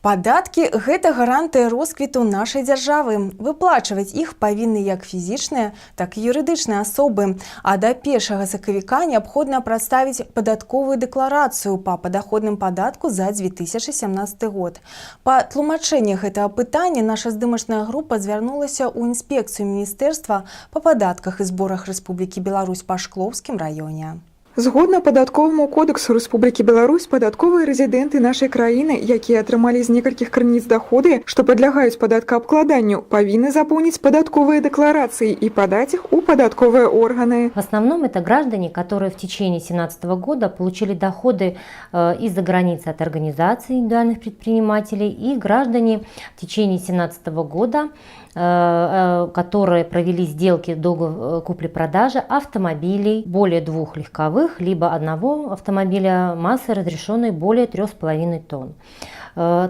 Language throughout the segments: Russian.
Падаткі – гэта гарантыя росквіту нашай дзяржавы. Выплачваць іх павінны як фізічныя, так і юрыдычныя асобы. А да 1 сакавіка неабходна прадставіць падатковую дэкларацыю па падаходным падатку за 2017 год. Па тлумачэнні гэтага пытання наша здымачная група звярнулася ў інспекцыю міністэрства па падатках і зборах Рэспублікі Беларусь па Шклоўскім раёне. Згодна падатковаму кодексу Рэспублікі Беларусь, падатковыя рэзідэнты нашай краіны, якія атрымалі з некалькіх крыніц даходы, што падлягаюць падаткаабкладанню, павінны запоўніць падатковыя дэкларацыі и подать их у податковые органы. В основном это граждане, которые в течение 2017 года получили доходы из-за границы от организаций индивидуальных предпринимателей, и граждане в течение 2017 года, которые провели сделки до купли-продажи автомобилей более 2 легковых, либо одного автомобиля массой, разрешенной более 3,5 тонн.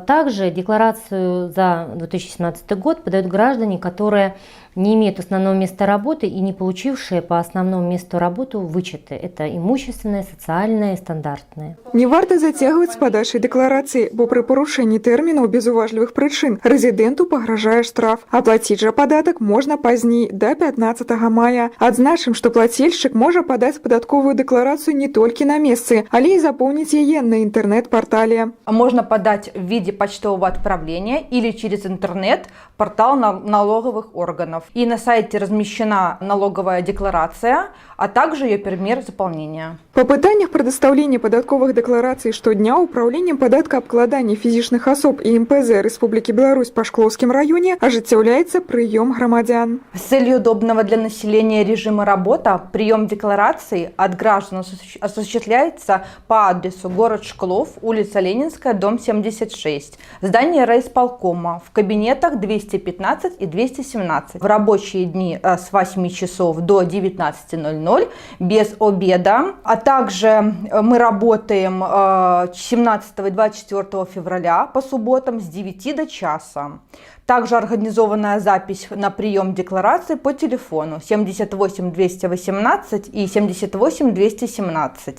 Также декларацию за 2017 год подают граждане, которые не имеют основного места работы и не получившие по основному месту работы вычеты. Это имущественные, социальные, стандартные. Не варто зацягваць з падачай дэкларацыі, бо пры парушэнні тэрмінаў без уважлівых прычын рэзідэнту пагражае штраф. Аплаціць жа падатак можна пазней, да 15 мая. Адзначым, што плацельшчык можа падаць падатковую дэкларацыю не толькі на месцы, але і запоўніць яе на інтэрнэт-партале. Можно подать в виде почтового отправления или через интернет портал налоговых органов. И на сайте размещена налоговая декларация, а также ее пример заполнения. По пытаннях предоставления податковых деклараций штодня Управлением падаткаабкладання фізічных особ и МПЗ Республики Беларусь по Шкловским районе ажыццяўляецца прием громадян. С целью удобного для населения режима работы прием деклараций от граждан осуществляется по адресу город Шклов, улица Ленинская, дом 76, здание райисполкома, в кабинетах 215 и 217. В рабочие дни с 8 часов до 19:00 без обеда, а также мы работаем 17 и 24 февраля по субботам с 9 до часа. Также организованная запись на прием декларации по телефону 78 218 и 78 217.